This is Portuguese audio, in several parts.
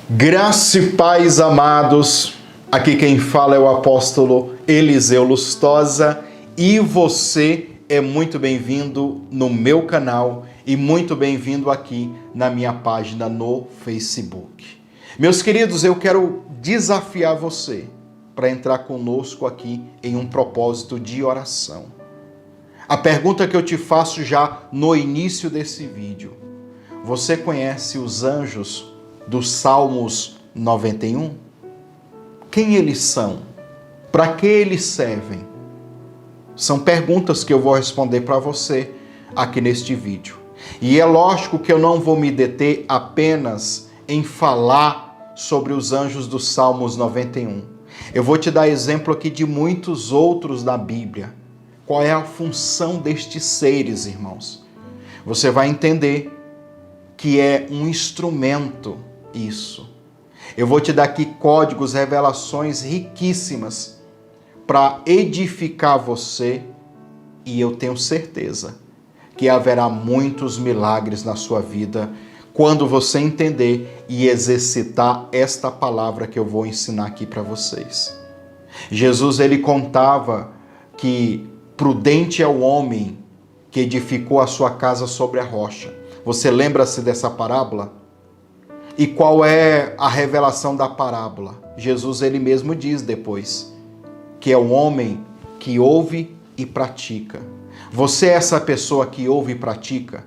Graça e paz, amados. Aqui quem fala é o apóstolo Eliseu Lustosa e você é muito bem-vindo no meu canal e muito bem-vindo aqui na minha página no Facebook. Meus queridos, eu quero desafiar você para entrar conosco aqui em um propósito de oração. A pergunta que eu te faço já no início desse vídeo: você conhece os anjos dos Salmos 91? Quem eles são? Para que eles servem? São perguntas que eu vou responder para você aqui neste vídeo. E é lógico que eu não vou me deter apenas em falar sobre os anjos dos Salmos 91. Eu vou te dar exemplo aqui de muitos outros da Bíblia. Qual é a função destes seres, irmãos? Você vai entender que é um instrumento isso. Eu vou te dar aqui códigos, revelações riquíssimas para edificar você e eu tenho certeza que haverá muitos milagres na sua vida quando você entender e exercitar esta palavra que eu vou ensinar aqui para vocês. Jesus, ele contava que prudente é o homem que edificou a sua casa sobre a rocha. Você lembra-se dessa parábola? E qual é a revelação da parábola? Jesus, ele mesmo diz depois, que é o homem que ouve e pratica. Você é essa pessoa que ouve e pratica?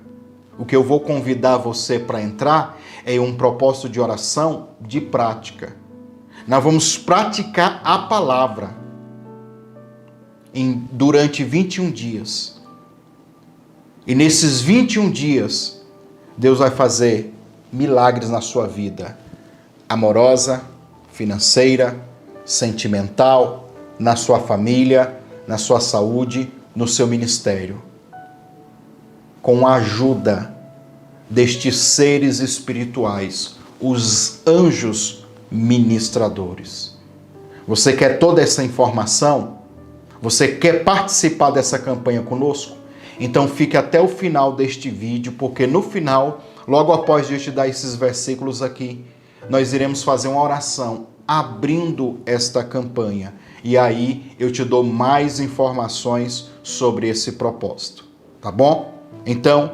O que eu vou convidar você para entrar é um propósito de oração de prática. Nós vamos praticar a palavra durante 21 dias. E nesses 21 dias, Deus vai fazer milagres na sua vida amorosa, financeira, sentimental, na sua família, na sua saúde, no seu ministério. Com a ajuda destes seres espirituais, os anjos ministradores. Você quer toda essa informação? Você quer participar dessa campanha conosco? Então fique até o final deste vídeo, porque no final, logo após eu te dar esses versículos aqui, nós iremos fazer uma oração abrindo esta campanha. E aí eu te dou mais informações sobre esse propósito, tá bom? Então,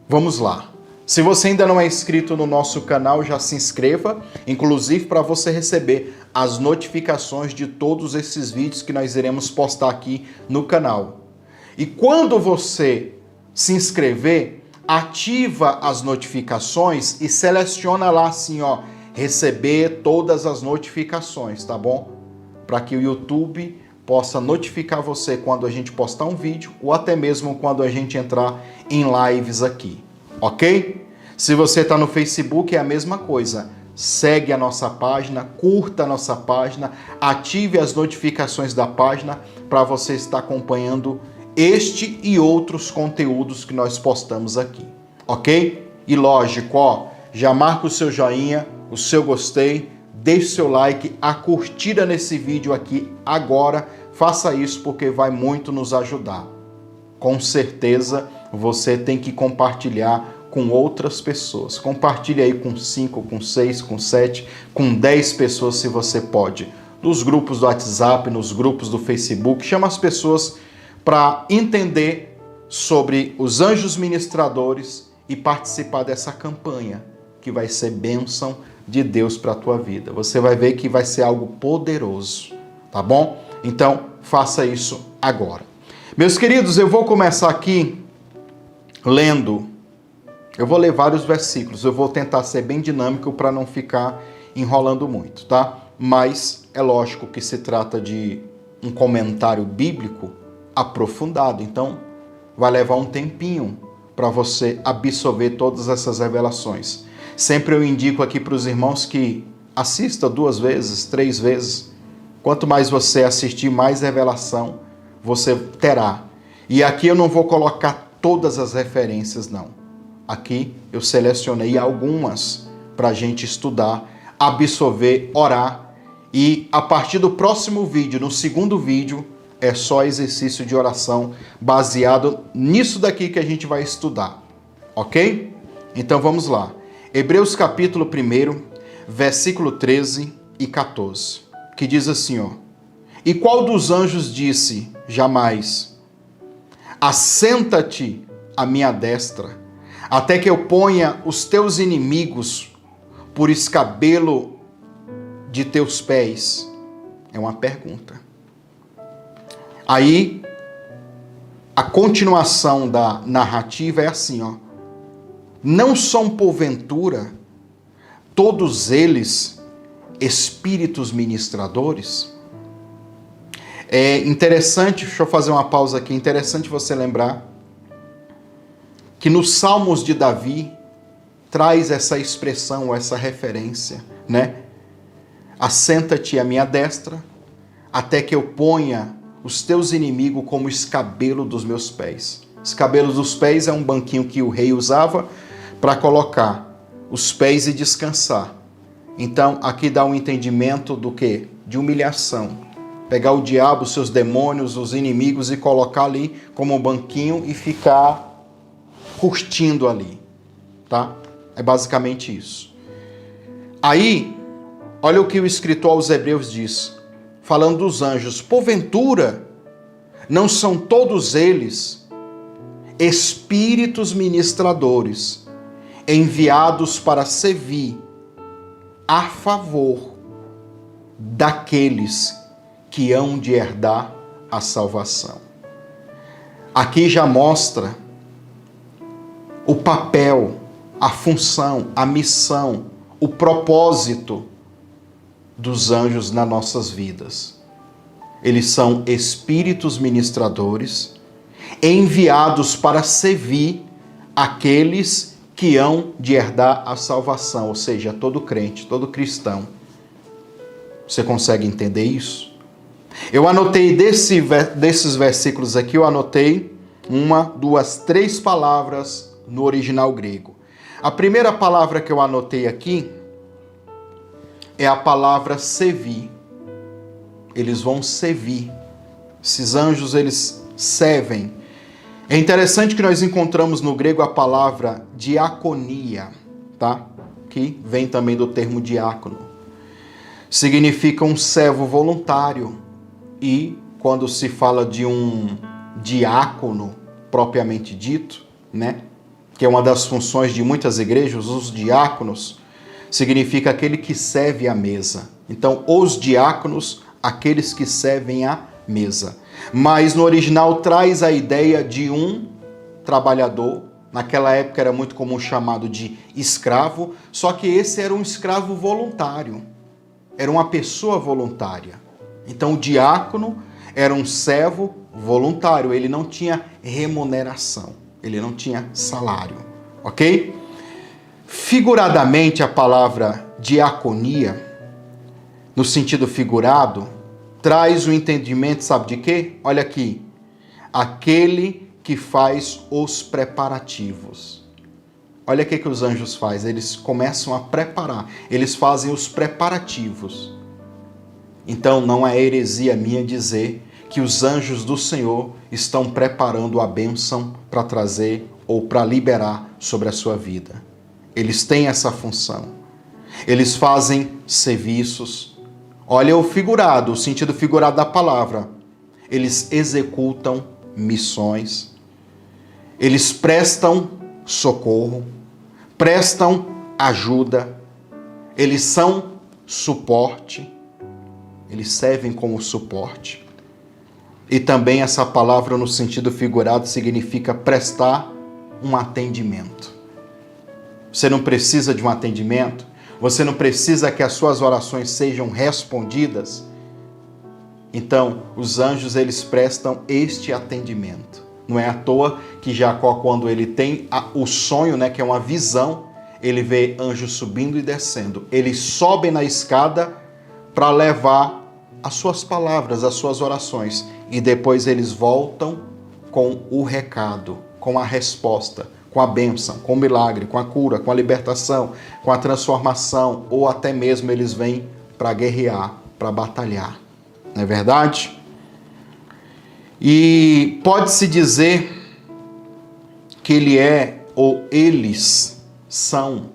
vamos lá. Se você ainda não é inscrito no nosso canal, já se inscreva, inclusive para você receber as notificações de todos esses vídeos que nós iremos postar aqui no canal. E quando você se inscrever, ativa as notificações e seleciona lá assim, ó, receber todas as notificações, tá bom? Para que o YouTube possa notificar você quando a gente postar um vídeo ou até mesmo quando a gente entrar em lives aqui, ok? Se você está no Facebook, é a mesma coisa. Segue a nossa página, curta a nossa página, ative as notificações da página para você estar acompanhando este e outros conteúdos que nós postamos aqui, ok? E lógico, ó, já marca o seu joinha, o seu gostei, deixe seu like, a curtida nesse vídeo aqui agora, faça isso porque vai muito nos ajudar. Com certeza você tem que compartilhar com outras pessoas. Compartilhe aí com 5, com 6, com 7, com 10 pessoas se você pode. Nos grupos do WhatsApp, nos grupos do Facebook, chama as pessoas para entender sobre os anjos ministradores e participar dessa campanha que vai ser bênção de Deus para a tua vida. Você vai ver que vai ser algo poderoso, tá bom? Então, faça isso agora. Meus queridos, eu vou começar aqui lendo. Eu vou ler vários versículos. Eu vou tentar ser bem dinâmico para não ficar enrolando muito, tá? Mas é lógico que se trata de um comentário bíblico aprofundado, então vai levar um tempinho para você absorver todas essas revelações. Sempre eu indico aqui para os irmãos que assista 2 vezes, 3 vezes. Quanto mais você assistir, mais revelação você terá. E aqui eu não vou colocar todas as referências, não. Aqui eu selecionei algumas para a gente estudar, absorver, orar. E a partir do próximo vídeo, no segundo vídeo, é só exercício de oração baseado nisso daqui que a gente vai estudar, ok? Então vamos lá. Hebreus capítulo 1, versículo 13 e 14, que diz assim, ó: E qual dos anjos disse, jamais, assenta-te à minha destra, até que eu ponha os teus inimigos por escabelo de teus pés? É uma pergunta. Aí, a continuação da narrativa é assim, ó: Não são porventura todos eles espíritos ministradores? É interessante, deixa eu fazer uma pausa aqui, interessante você lembrar que nos Salmos de Davi traz essa expressão, essa referência, né? Assenta-te à minha destra, até que eu ponha os teus inimigos como escabelo dos meus pés. Escabelo dos pés é um banquinho que o rei usava para colocar os pés e descansar. Então, aqui dá um entendimento do quê? De humilhação. Pegar o diabo, seus demônios, os inimigos e colocar ali como um banquinho e ficar curtindo ali, tá? É basicamente isso. Aí, olha o que o escritor aos Hebreus diz, falando dos anjos: porventura, não são todos eles espíritos ministradores, enviados para servir a favor daqueles que hão de herdar a salvação? Aqui já mostra o papel, a função, a missão, o propósito dos anjos nas nossas vidas. Eles são espíritos ministradores enviados para servir aqueles que hão de herdar a salvação, ou seja, todo crente, todo cristão. Você consegue entender isso? Eu anotei desses versículos aqui, eu anotei 1, 2, 3 palavras no original grego. A primeira palavra que eu anotei aqui é a palavra servir. Eles vão servir. Esses anjos, eles servem. É interessante que nós encontramos no grego a palavra diaconia, tá? Que vem também do termo diácono. Significa um servo voluntário. E quando se fala de um diácono propriamente dito, né? Que é uma das funções de muitas igrejas, os diáconos, significa aquele que serve à mesa. Então, os diáconos, aqueles que servem à mesa. Mas no original traz a ideia de um trabalhador. Naquela época era muito comum chamado de escravo, só que esse era um escravo voluntário. Era uma pessoa voluntária. Então o diácono era um servo voluntário, ele não tinha remuneração, ele não tinha salário, ok? Figuradamente, a palavra diaconia, no sentido figurado, traz o entendimento, sabe de quê? Olha aqui, aquele que faz os preparativos. Olha o que os anjos fazem, eles começam a preparar, eles fazem os preparativos. Então não é heresia minha dizer que os anjos do Senhor estão preparando a bênção para trazer ou para liberar sobre a sua vida. Eles têm essa função. Eles fazem serviços. Olha o figurado, o sentido figurado da palavra. Eles executam missões. Eles prestam socorro, prestam ajuda. Eles são suporte. Eles servem como suporte. E também essa palavra no sentido figurado significa prestar um atendimento. Você não precisa de um atendimento? Você não precisa que as suas orações sejam respondidas? Então, os anjos, eles prestam este atendimento. Não é à toa que Jacó, quando ele tem o sonho, né, que é uma visão, ele vê anjos subindo e descendo. Eles sobem na escada para levar as suas palavras, as suas orações. E depois eles voltam com o recado, com a resposta, com a bênção, com o milagre, com a cura, com a libertação, com a transformação, ou até mesmo eles vêm para guerrear, para batalhar. Não é verdade? E pode-se dizer que ele é, ou eles são,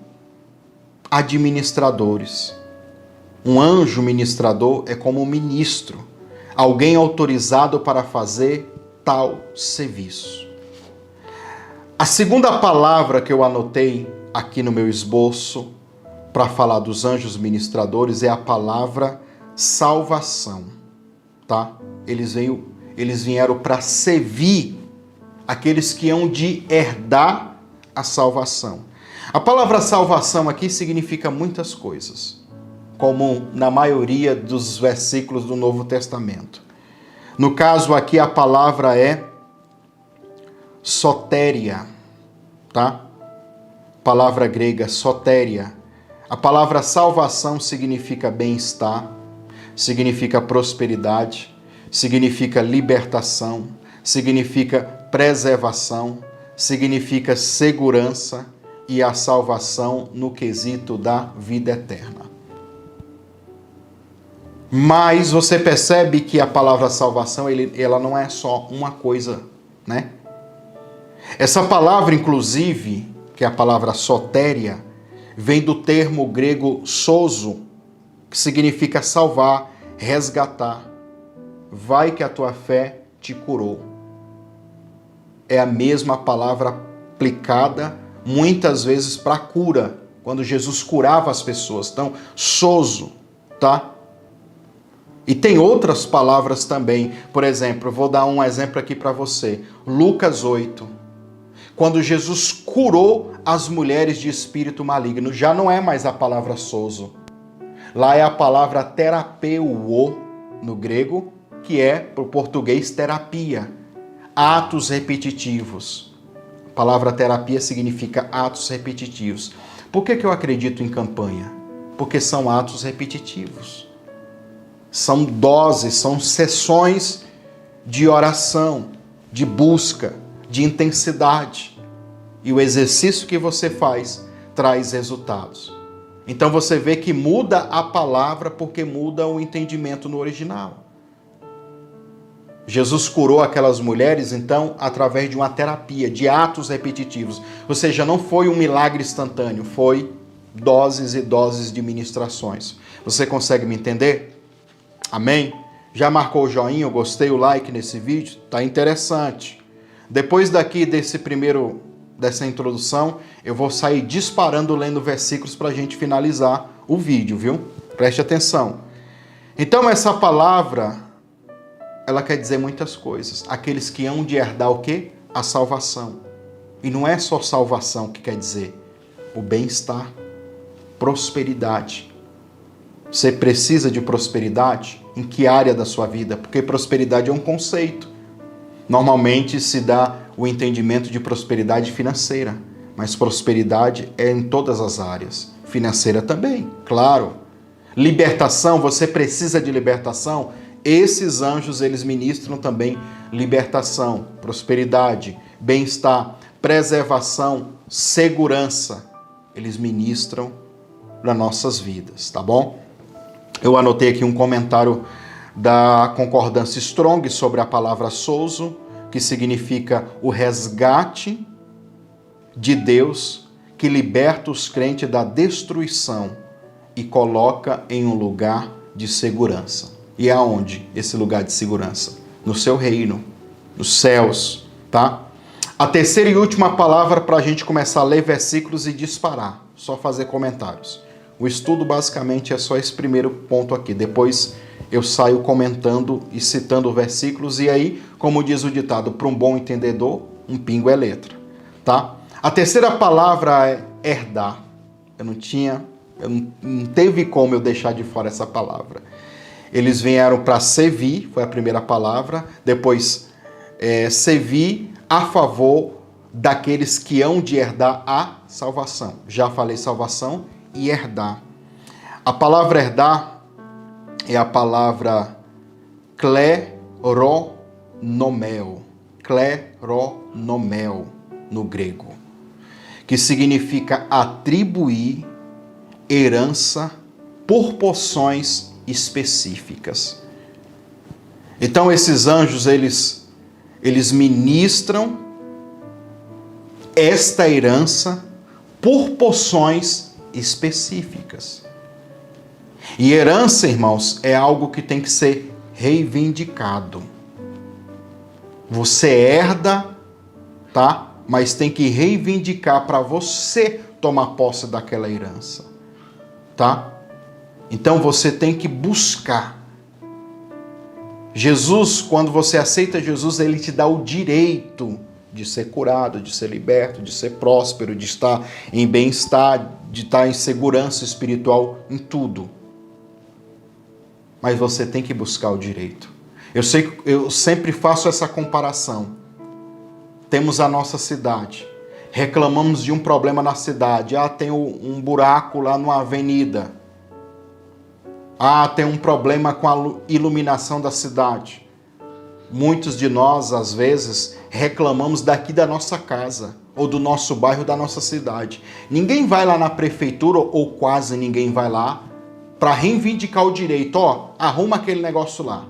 administradores. Um anjo ministrador é como um ministro, alguém autorizado para fazer tal serviço. A segunda palavra que eu anotei aqui no meu esboço para falar dos anjos ministradores é a palavra salvação, tá? Eles vieram para servir aqueles que hão de herdar a salvação. A palavra salvação aqui significa muitas coisas, como na maioria dos versículos do Novo Testamento. No caso aqui a palavra é sotéria, tá? Palavra grega sotéria. A palavra salvação significa bem-estar, significa prosperidade, significa libertação, significa preservação, significa segurança e a salvação no quesito da vida eterna. Mas você percebe que a palavra salvação, ela não é só uma coisa, né? Essa palavra, inclusive, que é a palavra sotéria, vem do termo grego sozo, que significa salvar, resgatar. Vai que a tua fé te curou. É a mesma palavra aplicada muitas vezes para cura, quando Jesus curava as pessoas. Então, sozo, tá? E tem outras palavras também. Por exemplo, eu vou dar um exemplo aqui para você. Lucas 8. Quando Jesus curou as mulheres de espírito maligno, já não é mais a palavra sozo. Lá é a palavra terapeuo, no grego, que é, para o português, terapia. Atos repetitivos. A palavra terapia significa atos repetitivos. Por que eu acredito em campanha? Porque são atos repetitivos. São doses, são sessões de oração, de busca, de intensidade. E o exercício que você faz traz resultados. Então você vê que muda a palavra porque muda o entendimento no original. Jesus curou aquelas mulheres, então, através de uma terapia, de atos repetitivos. Ou seja, não foi um milagre instantâneo, foi doses e doses de ministrações. Você consegue me entender? Amém? Já marcou o joinha, o gostei, o like nesse vídeo? Tá interessante. Depois dessa introdução, eu vou sair disparando lendo versículos para a gente finalizar o vídeo, viu? Preste atenção. Então essa palavra, ela quer dizer muitas coisas. Aqueles que hão de herdar o quê? A salvação. E não é só salvação que quer dizer. O bem-estar, prosperidade. Você precisa de prosperidade? Em que área da sua vida? Porque prosperidade é um conceito. Normalmente se dá o entendimento de prosperidade financeira, mas prosperidade é em todas as áreas. Financeira também, claro. Libertação, você precisa de libertação? Esses anjos, eles ministram também libertação, prosperidade, bem-estar, preservação, segurança. Eles ministram nas nossas vidas, tá bom? Eu anotei aqui um comentário da Concordância Strong sobre a palavra sozo, que significa o resgate de Deus que liberta os crentes da destruição e coloca em um lugar de segurança. E aonde esse lugar de segurança? No seu reino, nos céus, tá? A terceira e última palavra para a gente começar a ler versículos e disparar, só fazer comentários. O estudo basicamente é só esse primeiro ponto aqui. Depois eu saio comentando e citando versículos. E aí, como diz o ditado, para um bom entendedor, um pingo é letra. Tá? A terceira palavra é herdar. Não teve como eu deixar de fora essa palavra. Eles vieram para servir, foi a primeira palavra. Depois, servir a favor daqueles que hão de herdar a salvação. Já falei salvação e herdar. A palavra herdar é a palavra kleronomel. Kleronomel no grego, que significa atribuir herança por porções específicas. Então esses anjos, eles ministram esta herança por porções específicas. E herança, irmãos, é algo que tem que ser reivindicado. Você herda, tá? Mas tem que reivindicar para você tomar posse daquela herança, tá? Então você tem que buscar. Jesus, quando você aceita Jesus, ele te dá o direito de ser curado, de ser liberto, de ser próspero, de estar em bem-estar, de estar em segurança espiritual, em tudo. Mas você tem que buscar o direito. Eu sempre faço essa comparação. Temos a nossa cidade. Reclamamos de um problema na cidade. Tem um buraco lá numa avenida. Tem um problema com a iluminação da cidade. Muitos de nós, às vezes, reclamamos daqui da nossa casa, ou do nosso bairro, da nossa cidade. Ninguém vai lá na prefeitura, ou quase ninguém vai lá, para reivindicar o direito. Arruma aquele negócio lá.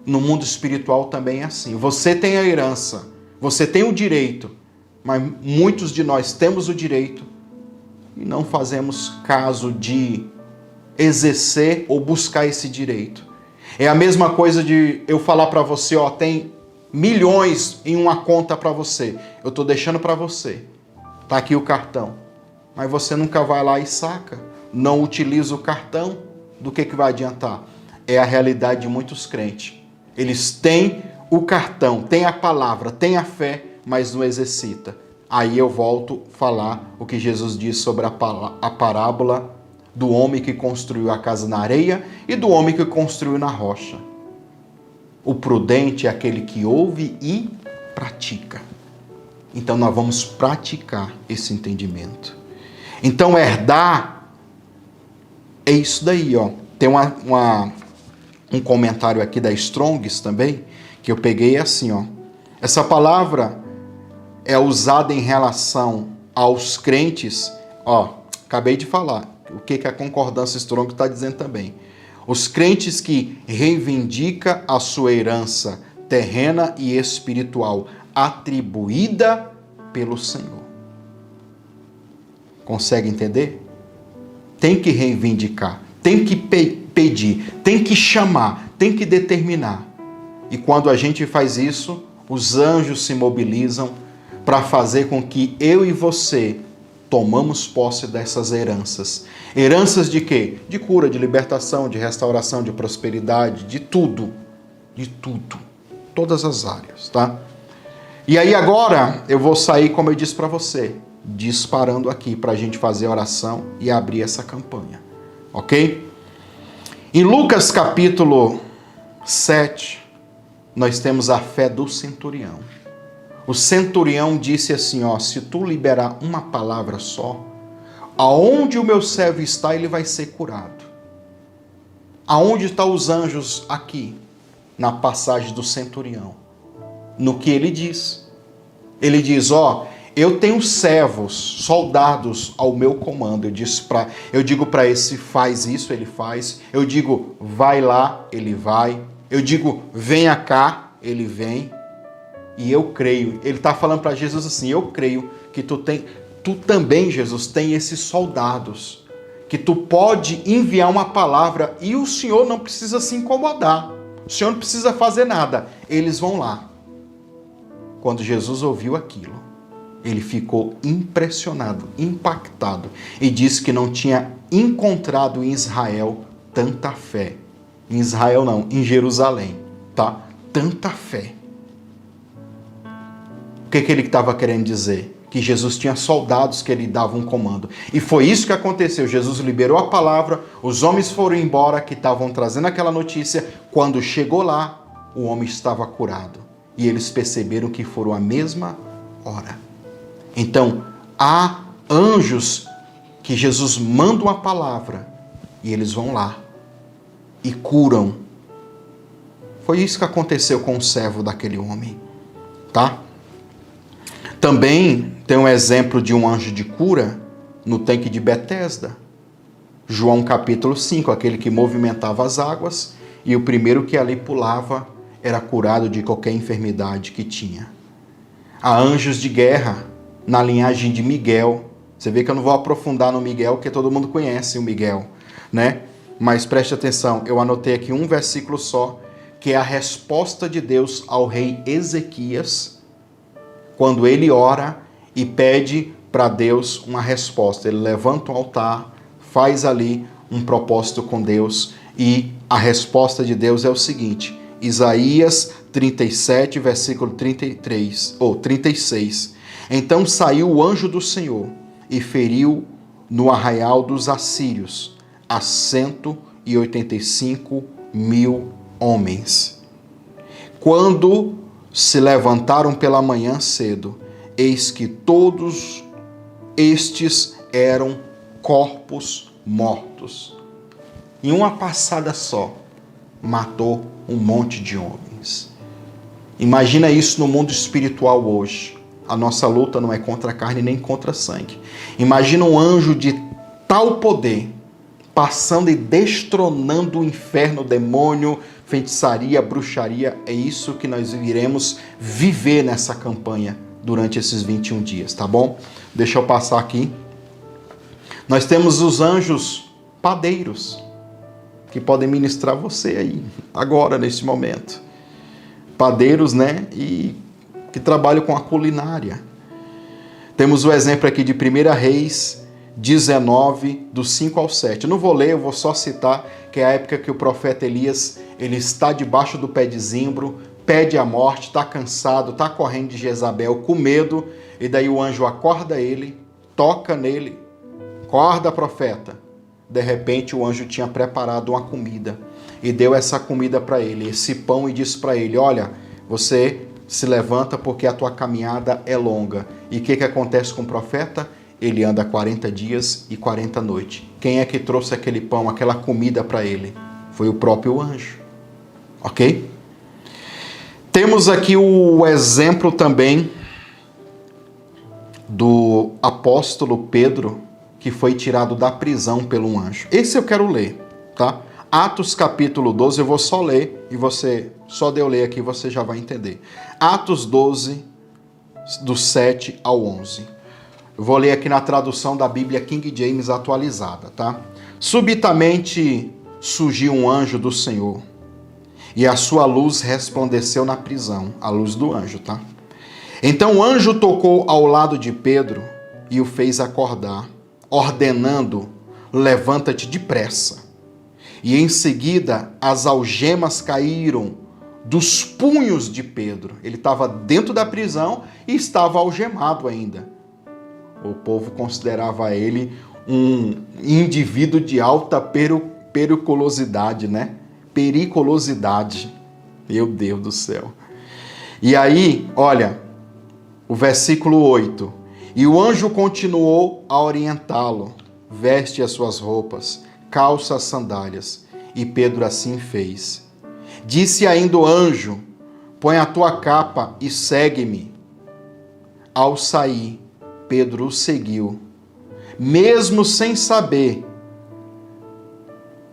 No mundo espiritual também é assim. Você tem a herança, você tem o direito, mas muitos de nós temos o direito e não fazemos caso de exercer ou buscar esse direito. É a mesma coisa de eu falar para você, tem milhões em uma conta para você. Eu estou deixando para você. Tá aqui o cartão. Mas você nunca vai lá e saca. Não utiliza o cartão. Do que vai adiantar? É a realidade de muitos crentes. Eles têm o cartão, têm a palavra, têm a fé, mas não exercita. Aí eu volto a falar o que Jesus diz sobre a parábola do homem que construiu a casa na areia e do homem que construiu na rocha. O prudente é aquele que ouve e pratica. Então nós vamos praticar esse entendimento. Então herdar é isso daí, Tem um comentário aqui da Strongs também, que eu peguei assim, Essa palavra é usada em relação aos crentes, acabei de falar, o que a concordância Strong está dizendo também. Os crentes que reivindicam a sua herança terrena e espiritual atribuída pelo Senhor. Consegue entender? Tem que reivindicar, tem que pedir, tem que chamar, tem que determinar. E quando a gente faz isso, os anjos se mobilizam para fazer com que eu e você tomamos posse dessas heranças. Heranças de quê? De cura, de libertação, de restauração, de prosperidade, de tudo. De tudo. Todas as áreas, tá? E aí agora eu vou sair, como eu disse para você, disparando aqui para a gente fazer a oração e abrir essa campanha. Ok? Em Lucas capítulo 7, nós temos a fé do centurião. O centurião disse assim, se tu liberar uma palavra só, aonde o meu servo está, ele vai ser curado. Aonde estão os anjos aqui? Na passagem do centurião. No que ele diz. Ele diz, eu tenho servos, soldados ao meu comando. Eu digo para esse, faz isso, ele faz. Eu digo, vai lá, ele vai. Eu digo, venha cá, ele vem. E eu creio, ele está falando para Jesus assim, eu creio que tu também, Jesus, tem esses soldados, que tu pode enviar uma palavra e o Senhor não precisa se incomodar, o Senhor não precisa fazer nada, eles vão lá. Quando Jesus ouviu aquilo, ele ficou impressionado, impactado, e disse que não tinha encontrado em Israel tanta fé. Em Israel não, em Jerusalém, tá? Tanta fé. O que ele estava querendo dizer? Que Jesus tinha soldados que ele dava um comando. E foi isso que aconteceu. Jesus liberou a palavra, os homens foram embora que estavam trazendo aquela notícia. Quando chegou lá, o homem estava curado. E eles perceberam que foram a mesma hora. Então, há anjos que Jesus manda uma palavra e eles vão lá e curam. Foi isso que aconteceu com o servo daquele homem, tá? Também tem um exemplo de um anjo de cura no tanque de Betesda. João capítulo 5, aquele que movimentava as águas e o primeiro que ali pulava era curado de qualquer enfermidade que tinha. Há anjos de guerra na linhagem de Miguel, Você vê que eu não vou aprofundar no Miguel, porque todo mundo conhece o Miguel, né? Mas preste atenção, eu anotei aqui um versículo só, que é a resposta de Deus ao rei Ezequias, quando ele ora e pede para Deus uma resposta. Ele levanta um altar, faz ali um propósito com Deus, e a resposta de Deus é o seguinte: Isaías 37, versículo 36. Então saiu o anjo do Senhor e feriu no arraial dos assírios a 185.000 homens. Quando se levantaram pela manhã cedo, eis que todos estes eram corpos mortos. Em uma passada só, matou um monte de homens. Imagina isso no mundo espiritual hoje. A nossa luta não é contra a carne nem contra sangue. Imagina um anjo de tal poder passando e destronando o inferno, o demônio, feitiçaria, bruxaria. É isso que nós iremos viver nessa campanha durante esses 21 dias, tá bom? Deixa eu passar aqui. Nós temos os anjos padeiros, que podem ministrar você aí, agora, neste momento. Padeiros, né? E que trabalham com a culinária. Temos o exemplo aqui de 1 Reis 19, do 5 ao 7. Eu não vou ler, eu vou só citar que é a época que o profeta Elias, ele está debaixo do pé de zimbro, pede a morte, está cansado, está correndo de Jezabel com medo, e daí o anjo acorda ele, toca nele, acorda, profeta. De repente o anjo tinha preparado uma comida e deu essa comida para ele, esse pão, e disse para ele: olha, você se levanta porque a tua caminhada é longa. E o que acontece com o profeta? Ele anda 40 dias e 40 noites. Quem é que trouxe aquele pão, aquela comida para ele? Foi o próprio anjo. Ok? Temos aqui o exemplo também do apóstolo Pedro, que foi tirado da prisão pelo um anjo. Esse eu quero ler, tá? Atos capítulo 12, eu vou só ler, e você, só de eu ler aqui, você já vai entender. Atos 12, do 7 ao 11. Eu vou ler aqui na tradução da Bíblia King James atualizada, tá? Subitamente surgiu um anjo do Senhor, e a sua luz resplandeceu na prisão, a luz do anjo, tá? Então o anjo tocou ao lado de Pedro e o fez acordar, ordenando: levanta-te depressa. E em seguida as algemas caíram dos punhos de Pedro. Ele estava dentro da prisão e estava algemado ainda. O povo considerava ele um indivíduo de alta periculosidade, né? Periculosidade. Meu Deus do céu. E aí, olha, o versículo 8. E o anjo continuou a orientá-lo: veste as suas roupas, calça as sandálias. E Pedro assim fez. Disse ainda o anjo: põe a tua capa e segue-me. Ao sair, Pedro o seguiu, mesmo sem saber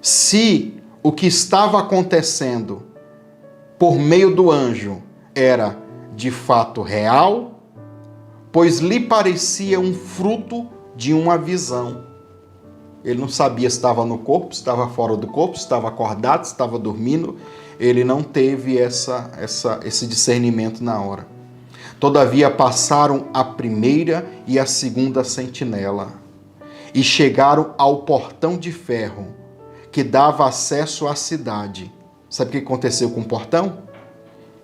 se o que estava acontecendo por meio do anjo era de fato real, pois lhe parecia um fruto de uma visão. Ele não sabia se estava no corpo, se estava fora do corpo, se estava acordado, se estava dormindo. Ele não teve esse discernimento na hora. Todavia passaram a primeira e a segunda sentinela e chegaram ao portão de ferro que dava acesso à cidade. Sabe o que aconteceu com o portão?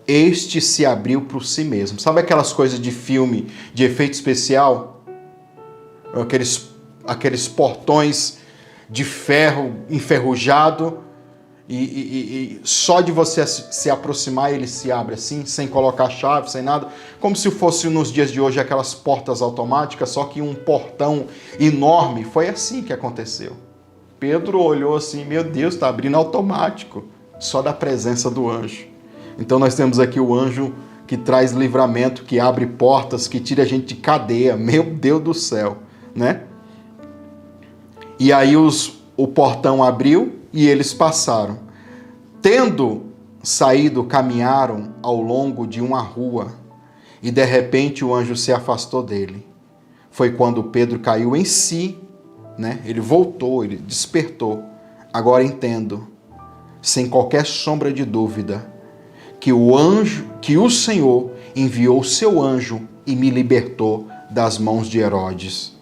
Este se abriu por si mesmo. Sabe aquelas coisas de filme, de efeito especial? Aqueles portões de ferro enferrujado, e só de você se aproximar ele se abre assim, sem colocar chave, sem nada, como se fosse nos dias de hoje aquelas portas automáticas, só que um portão enorme. Foi assim que aconteceu. Pedro olhou assim: meu Deus, está abrindo automático, só da presença do anjo. Então nós temos aqui o anjo que traz livramento, que abre portas, que tira a gente de cadeia. Meu Deus do céu, né? E aí o portão abriu e eles passaram. Tendo saído, caminharam ao longo de uma rua, e de repente o anjo se afastou dele. foi quando Pedro caiu em si, né? Ele voltou, ele despertou. Agora entendo, sem qualquer sombra de dúvida, que o Senhor enviou o seu anjo e me libertou das mãos de Herodes.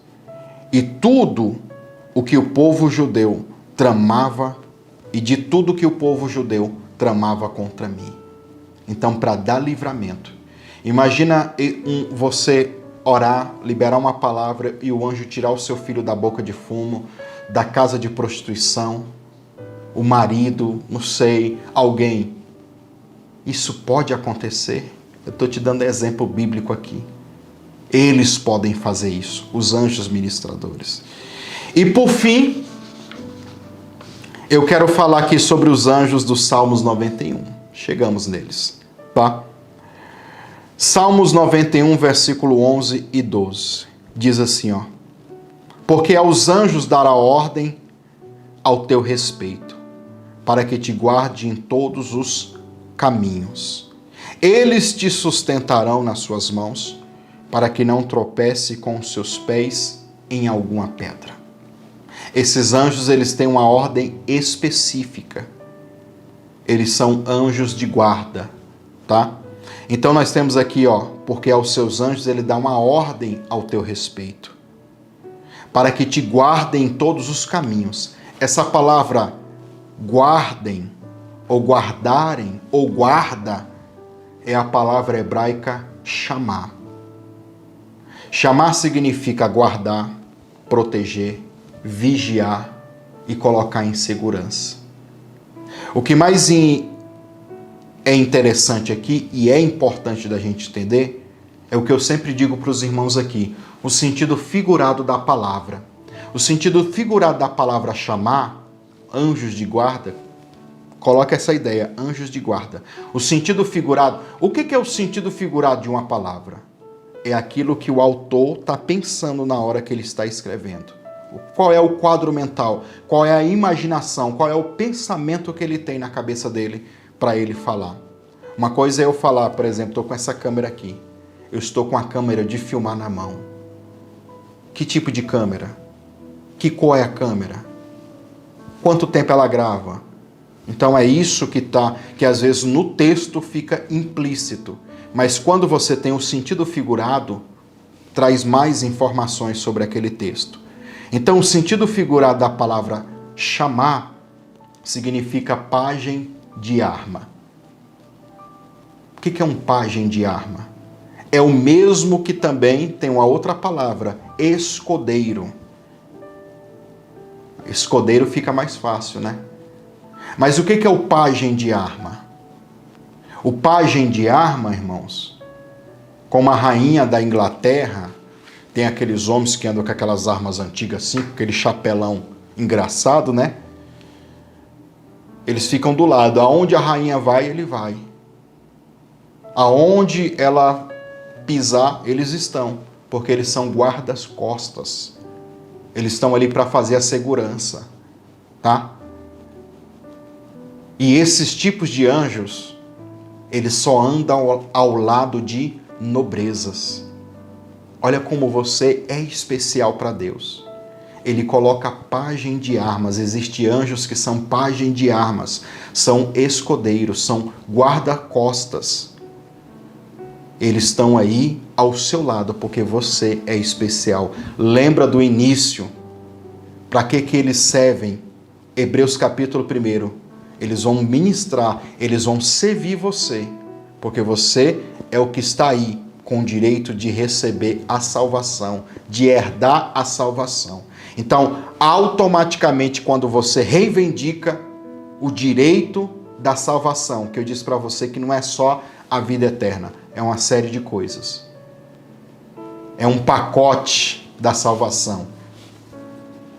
E tudo o que o povo judeu tramava, e de tudo que o povo judeu tramava contra mim. Então, para dar livramento, imagina você orar, liberar uma palavra e o anjo tirar o seu filho da boca de fumo, da casa de prostituição, o marido, não sei, alguém. Isso pode acontecer. Eu estou te dando exemplo bíblico aqui. Eles podem fazer isso, os anjos ministradores. E por fim, eu quero falar aqui sobre os anjos dos Salmos 91. Chegamos neles, tá? Salmos 91, versículo 11 e 12. Diz assim, ó: porque aos anjos dará ordem ao teu respeito, para que te guarde em todos os caminhos. Eles te sustentarão nas suas mãos, para que não tropece com os seus pés em alguma pedra. Esses anjos, eles têm uma ordem específica. Eles são anjos de guarda, tá? Então nós temos aqui, ó, porque aos seus anjos ele dá uma ordem ao teu respeito, para que te guardem em todos os caminhos. Essa palavra guardem, ou guardarem, ou guarda, é a palavra hebraica chamar. Chamar significa guardar, proteger, vigiar e colocar em segurança. O que mais é interessante aqui e é importante da gente entender é o que eu sempre digo para os irmãos aqui, o sentido figurado da palavra. O sentido figurado da palavra chamar, anjos de guarda, coloca essa ideia, anjos de guarda. O sentido figurado, o que é o sentido figurado de uma palavra? É aquilo que o autor está pensando na hora que ele está escrevendo. Qual é o quadro mental? Qual é a imaginação? Qual é o pensamento que ele tem na cabeça dele para ele falar? Uma coisa é eu falar, por exemplo, estou com essa câmera aqui. Eu estou com a câmera de filmar na mão. Que tipo de câmera? Que cor é a câmera? Quanto tempo ela grava? Então é isso que às vezes no texto fica implícito. Mas quando você tem o sentido figurado, traz mais informações sobre aquele texto. Então o sentido figurado da palavra chamar significa pajem de arma. O que é um pajem de arma? É o mesmo que também tem uma outra palavra, escudeiro. Escudeiro fica mais fácil, né? Mas o que é o pajem de arma? O pajem de arma, irmãos, como a rainha da Inglaterra, tem aqueles homens que andam com aquelas armas antigas assim, com aquele chapelão engraçado, né? Eles ficam do lado. Aonde a rainha vai, ele vai. Aonde ela pisar, eles estão. Porque eles são guardas-costas. Eles estão ali para fazer a segurança, tá? E esses tipos de anjos, eles só andam ao lado de nobrezas. Olha como você é especial para Deus. Ele coloca pajem de armas. Existem anjos que são pajem de armas. São escudeiros, são guarda-costas. Eles estão aí ao seu lado porque você é especial. Lembra do início? Para que eles servem? Hebreus capítulo 1. Eles vão ministrar, eles vão servir você. Porque você é o que está aí com o direito de receber a salvação, de herdar a salvação. Então, automaticamente, quando você reivindica o direito da salvação, que eu disse para você que não é só a vida eterna, é uma série de coisas. É um pacote da salvação.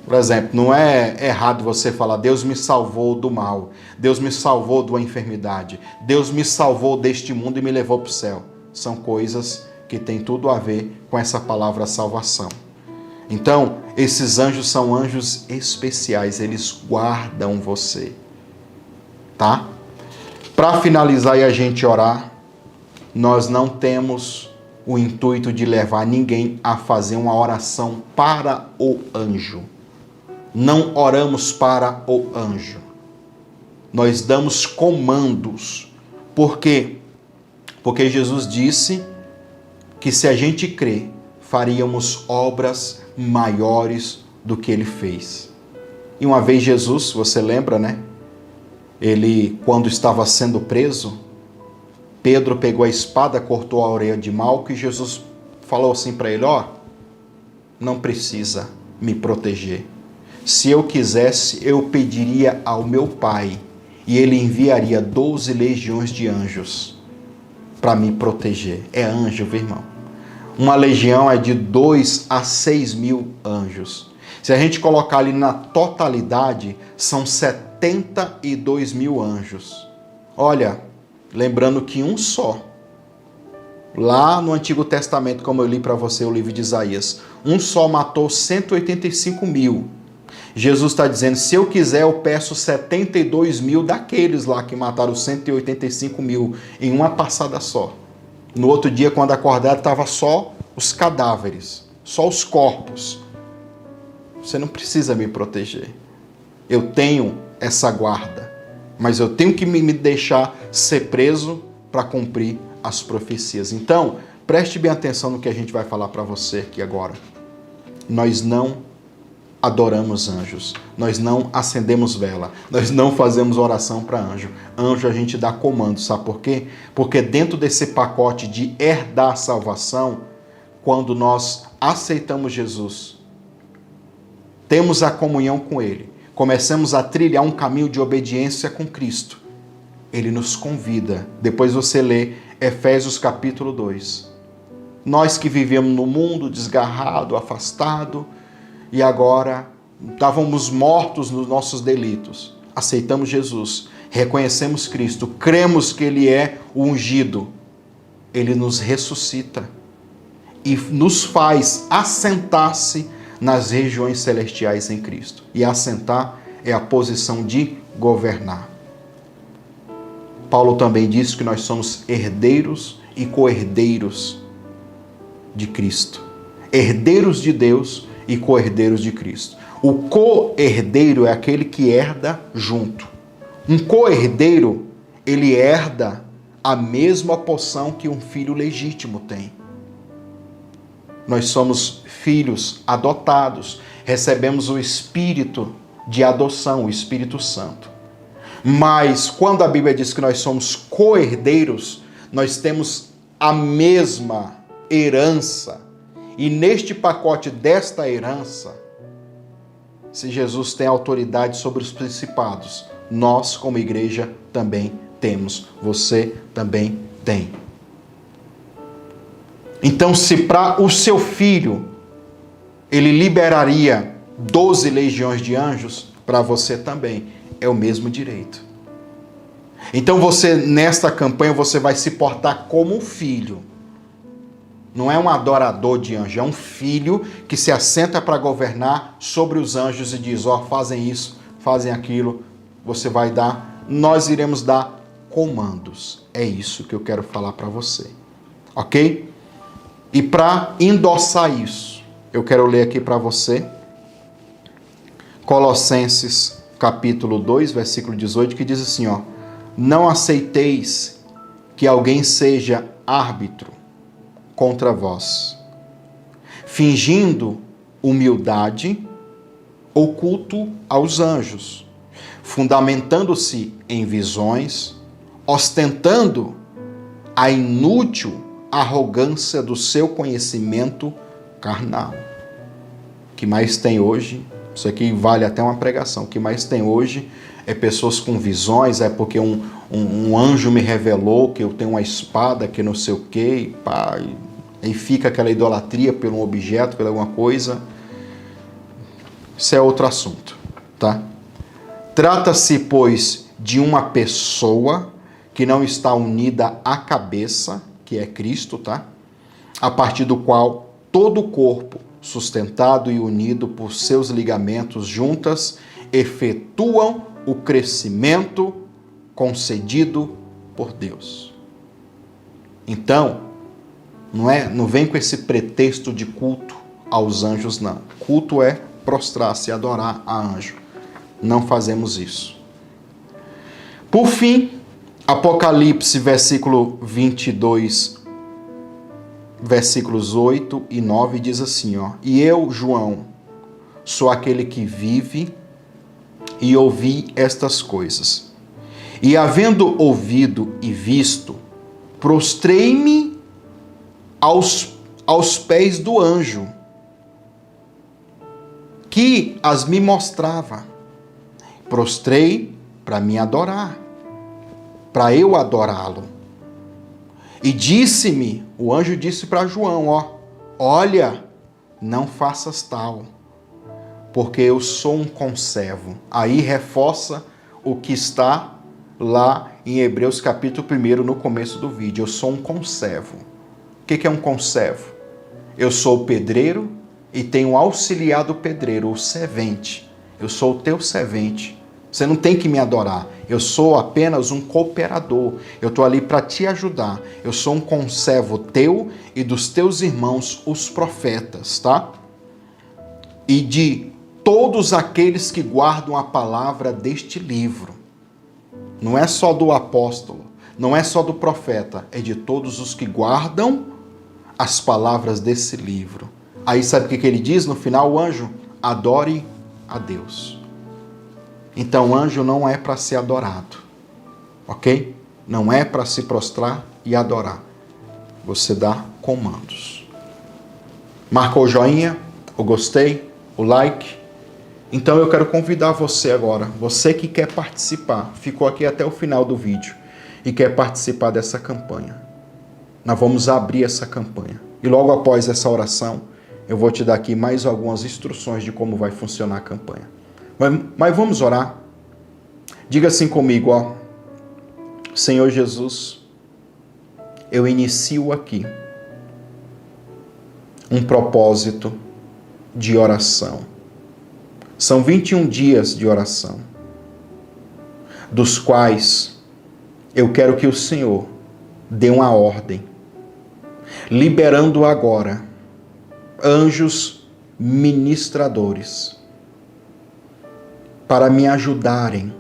Por exemplo, não é errado você falar, Deus me salvou do mal, Deus me salvou de uma enfermidade, Deus me salvou deste mundo e me levou para o céu. São coisas que têm tudo a ver com essa palavra salvação. Então, esses anjos são anjos especiais, eles guardam você, tá? Para finalizar e a gente orar, nós não temos o intuito de levar ninguém a fazer uma oração para o anjo. Não oramos para o anjo. Nós damos comandos. Por quê? Porque Jesus disse que se a gente crer, faríamos obras maiores do que ele fez. E uma vez Jesus, você lembra, né? Ele, quando estava sendo preso, Pedro pegou a espada, cortou a orelha de Malco e Jesus falou assim para ele, não precisa me proteger. Se eu quisesse, eu pediria ao meu Pai e ele enviaria 12 legiões de anjos para me proteger. É anjo, viu, irmão? Uma legião é de 2 a 6 mil anjos. Se a gente colocar ali na totalidade, são 72 mil anjos. Olha, lembrando que um só, lá no Antigo Testamento, como eu li para você o livro de Isaías, um só matou 185 mil. Jesus está dizendo, se eu quiser, eu peço 72 mil daqueles lá que mataram 185 mil em uma passada só. No outro dia, quando acordaram, estava só os cadáveres, só os corpos. Você não precisa me proteger. Eu tenho essa guarda, mas eu tenho que me deixar ser preso para cumprir as profecias. Então, preste bem atenção no que a gente vai falar para você aqui agora. Nós não adoramos anjos, nós não acendemos vela, nós não fazemos oração para anjo. Anjo a gente dá comando, sabe por quê? Porque dentro desse pacote de herdar a salvação, quando nós aceitamos Jesus, temos a comunhão com Ele, começamos a trilhar um caminho de obediência com Cristo, Ele nos convida. Depois você lê Efésios capítulo 2. Nós que vivíamos no mundo desgarrado, afastado, e agora estávamos mortos nos nossos delitos. Aceitamos Jesus, reconhecemos Cristo, cremos que Ele é o ungido. Ele nos ressuscita e nos faz assentar-se nas regiões celestiais em Cristo. E assentar é a posição de governar. Paulo também diz que nós somos herdeiros e co-herdeiros de Cristo. Herdeiros de Deus e co-herdeiros de Cristo. O co-herdeiro é aquele que herda junto. Um co-herdeiro, ele herda a mesma porção que um filho legítimo tem. Nós somos filhos adotados, recebemos o Espírito de adoção, o Espírito Santo. Mas quando a Bíblia diz que nós somos co-herdeiros, nós temos a mesma herança. E neste pacote desta herança, se Jesus tem autoridade sobre os principados, nós como igreja também temos, você também tem. Então, se para o seu filho ele liberaria 12 legiões de anjos, para você também é o mesmo direito. Então você, nesta campanha, você vai se portar como um filho. Não é um adorador de anjo, é um filho que se assenta para governar sobre os anjos e diz, fazem isso, fazem aquilo, você vai dar, nós iremos dar comandos. É isso que eu quero falar para você, ok? E para endossar isso, eu quero ler aqui para você, Colossenses capítulo 2, versículo 18, que diz assim, não aceiteis que alguém seja árbitro contra vós, fingindo humildade ou culto aos anjos, fundamentando-se em visões, ostentando a inútil arrogância do seu conhecimento carnal. O que mais tem hoje, isso aqui vale até uma pregação, o que mais tem hoje é pessoas com visões, é porque um anjo me revelou que eu tenho uma espada, que não sei o quê, e fica aquela idolatria por um objeto, por alguma coisa. Isso é outro assunto, tá? Trata-se, pois, de uma pessoa que não está unida à cabeça, que é Cristo, tá? A partir do qual todo o corpo, sustentado e unido por seus ligamentos juntas, efetuam o crescimento concedido por Deus. Então, Não vem com esse pretexto de culto aos anjos, não. Culto é prostrar-se, adorar a anjo. Não fazemos isso. Por fim, Apocalipse, versículo 22, versículos 8 e 9, diz assim, ó: E eu, João, sou aquele que vive e ouvi estas coisas. E havendo ouvido e visto, prostrei-me aos pés do anjo, que as me mostrava. Prostrei para me adorar, para eu adorá-lo. E disse-me, o anjo disse para João, ó: olha, não faças tal, porque eu sou um conservo. Aí reforça o que está lá em Hebreus capítulo 1, no começo do vídeo. Eu sou um conservo. O que é um conservo? Eu sou o pedreiro e tenho auxiliado o pedreiro, o servente. Eu sou o teu servente. Você não tem que me adorar. Eu sou apenas um cooperador. Eu estou ali para te ajudar. Eu sou um conservo teu e dos teus irmãos, os profetas, tá? E de todos aqueles que guardam a palavra deste livro. Não é só do apóstolo, não é só do profeta, é de todos os que guardam as palavras desse livro. Aí sabe o que ele diz no final, o anjo? Adore a Deus. Então, anjo não é para ser adorado, ok? Não é para se prostrar e adorar. Você dá comandos. Marcou o joinha, o gostei, o like? Então eu quero convidar você agora, você que quer participar, ficou aqui até o final do vídeo e quer participar dessa campanha. Nós vamos abrir essa campanha. E logo após essa oração, eu vou te dar aqui mais algumas instruções de como vai funcionar a campanha. Mas vamos orar. Diga assim comigo, ó: Senhor Jesus, eu inicio aqui um propósito de oração. São 21 dias de oração, dos quais eu quero que o Senhor dê uma ordem, liberando agora anjos ministradores para me ajudarem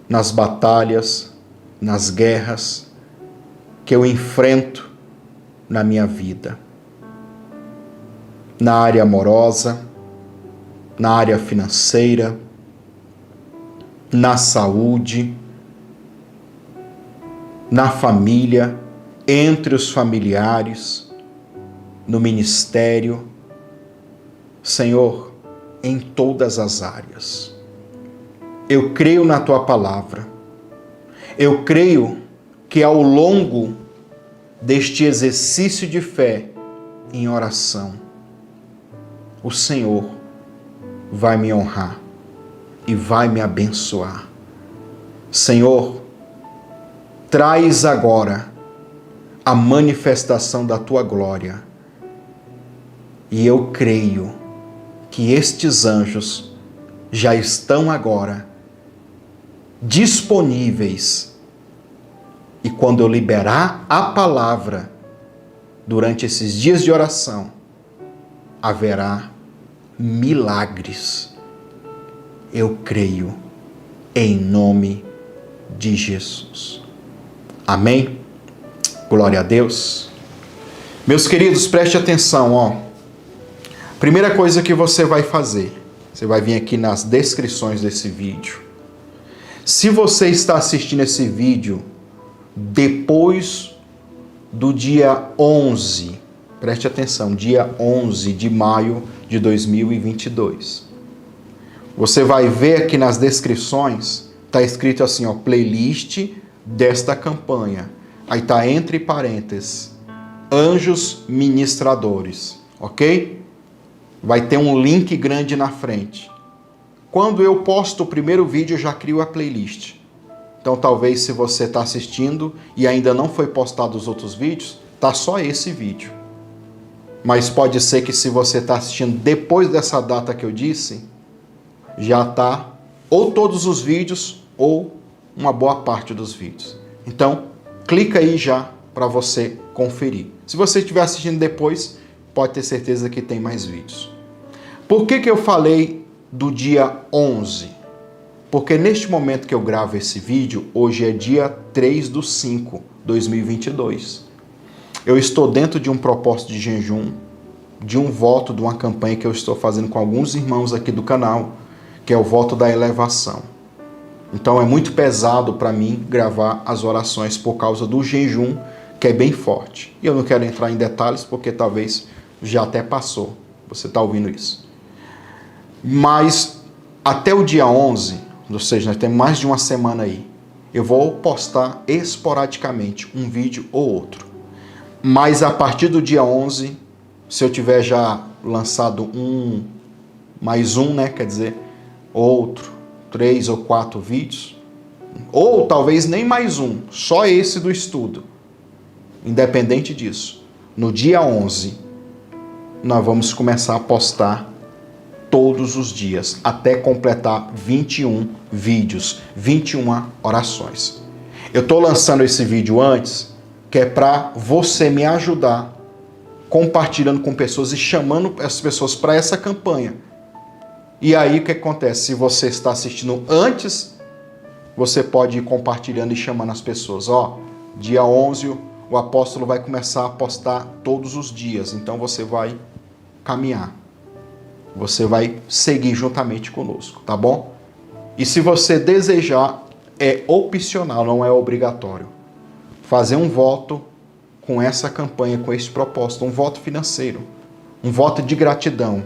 nas batalhas, nas guerras que eu enfrento na minha vida, na área amorosa, na área financeira, na saúde, na família, entre os familiares, no ministério. Senhor, em todas as áreas. Eu creio na Tua palavra. Eu creio que ao longo deste exercício de fé em oração, o Senhor vai me honrar e vai me abençoar. Senhor, traz agora a manifestação da Tua glória. E eu creio que estes anjos já estão agora disponíveis. E quando eu liberar a palavra durante esses dias de oração, haverá milagres. Eu creio em nome de Jesus. Amém? Glória a Deus. Meus queridos, preste atenção, ó. Primeira coisa que você vai fazer, você vai vir aqui nas descrições desse vídeo. Se você está assistindo esse vídeo depois do dia 11, preste atenção, dia 11 de maio de 2022. Você vai ver aqui nas descrições, está escrito assim, ó, playlist desta campanha. Aí está entre parênteses, anjos ministradores, ok? Vai ter um link grande na frente. Quando eu posto o primeiro vídeo, eu já crio a playlist. Então talvez se você está assistindo e ainda não foi postado os outros vídeos, tá só esse vídeo. Mas pode ser que se você está assistindo depois dessa data que eu disse, já está ou todos os vídeos ou uma boa parte dos vídeos. Então, clica aí já para você conferir. Se você estiver assistindo depois, pode ter certeza que tem mais vídeos. Por que eu falei do dia 11? Porque neste momento que eu gravo esse vídeo, hoje é dia 3/5/2022. Eu estou dentro de um propósito de jejum, de um voto, de uma campanha que eu estou fazendo com alguns irmãos aqui do canal, que é o voto da elevação. Então é muito pesado para mim gravar as orações por causa do jejum, que é bem forte. E eu não quero entrar em detalhes porque talvez já até passou. Você está ouvindo isso. Mas até o dia 11, ou seja, nós temos mais de uma semana aí, eu vou postar esporadicamente um vídeo ou outro. Mas a partir do dia 11, se eu tiver já lançado mais um, né, quer dizer, outro, 3 ou 4 vídeos, ou talvez nem mais um, só esse do estudo. Independente disso, no dia 11, nós vamos começar a postar todos os dias, até completar 21 vídeos, 21 orações. Eu estou lançando esse vídeo antes, que é para você me ajudar, compartilhando com pessoas e chamando as pessoas para essa campanha. E aí o que acontece? Se você está assistindo antes, você pode ir compartilhando e chamando as pessoas. Dia 11 o apóstolo vai começar a postar todos os dias, então você vai caminhar. Você vai seguir juntamente conosco, tá bom? E se você desejar, é opcional, não é obrigatório. Fazer um voto com essa campanha, com esse propósito, um voto financeiro, um voto de gratidão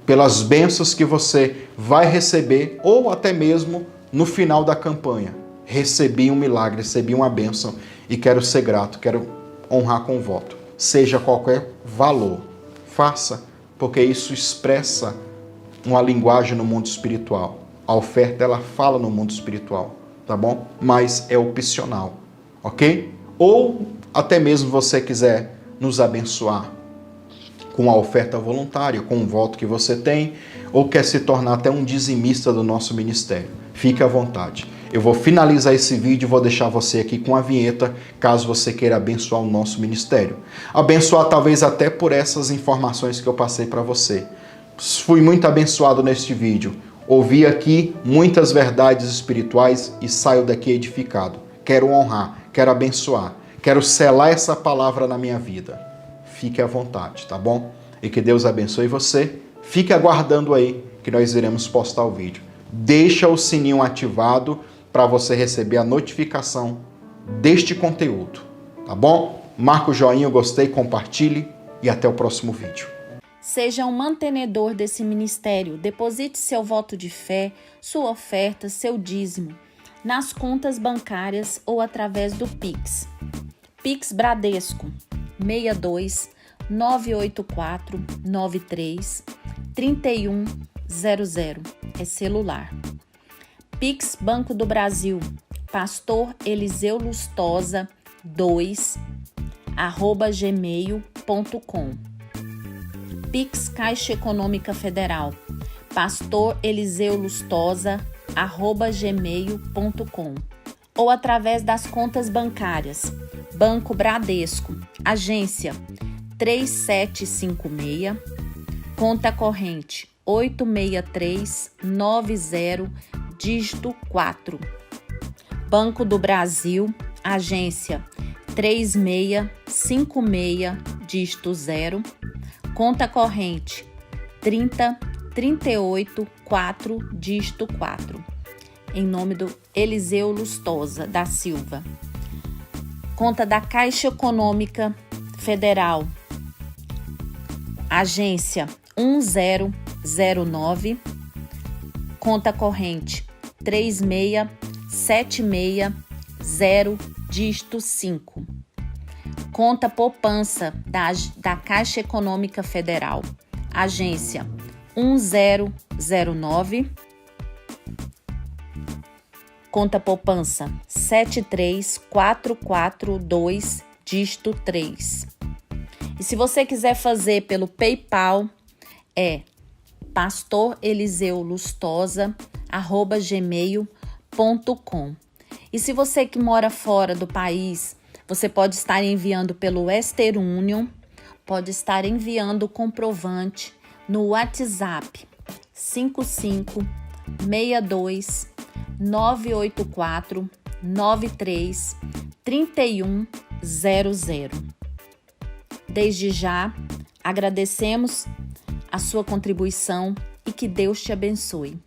pelas bênçãos que você vai receber ou até mesmo no final da campanha. Recebi um milagre, recebi uma bênção e quero ser grato, quero honrar com o voto. Seja qualquer valor, faça, porque isso expressa uma linguagem no mundo espiritual. A oferta, ela fala no mundo espiritual, tá bom? Mas é opcional, ok? Ou até mesmo você quiser nos abençoar com a oferta voluntária, com o voto que você tem, ou quer se tornar até um dizimista do nosso ministério. Fique à vontade. Eu vou finalizar esse vídeo e vou deixar você aqui com a vinheta, caso você queira abençoar o nosso ministério. Abençoar talvez até por essas informações que eu passei para você. Fui muito abençoado neste vídeo. Ouvi aqui muitas verdades espirituais e saio daqui edificado. Quero honrar, quero abençoar, quero selar essa palavra na minha vida. Fique à vontade, tá bom? E que Deus abençoe você. Fique aguardando aí que nós iremos postar o vídeo. Deixa o sininho ativado para você receber a notificação deste conteúdo, tá bom? Marca o joinha, gostei, compartilhe e até o próximo vídeo. Seja um mantenedor desse ministério. Deposite seu voto de fé, sua oferta, seu dízimo nas contas bancárias ou através do Pix. Pix Bradesco 62 984 93 3100 é celular. Pix Banco do Brasil, Pastor Eliseu Lustosa 2 @gmail.com. Pix Caixa Econômica Federal, Pastor Eliseu Lustosa @gmail.com, ou através das contas bancárias. Banco Bradesco, agência 3756, conta corrente 86390, dígito 4. Banco do Brasil, agência 3656, dígito 0, conta corrente 30384, dígito 4. Em nome do Eliseu Lustosa da Silva. Conta da Caixa Econômica Federal, agência 1009, conta corrente 36760, dígito 5. Conta poupança da Caixa Econômica Federal, agência 1009, conta poupança 73442, dígito 3. E se você quiser fazer pelo PayPal, é pastoreliseulustosa@gmail.com. E se você que mora fora do país, Você pode estar enviando pelo Western Union, pode estar enviando o comprovante no WhatsApp 55 62 984 93 3100. Desde já, agradecemos a sua contribuição e que Deus te abençoe.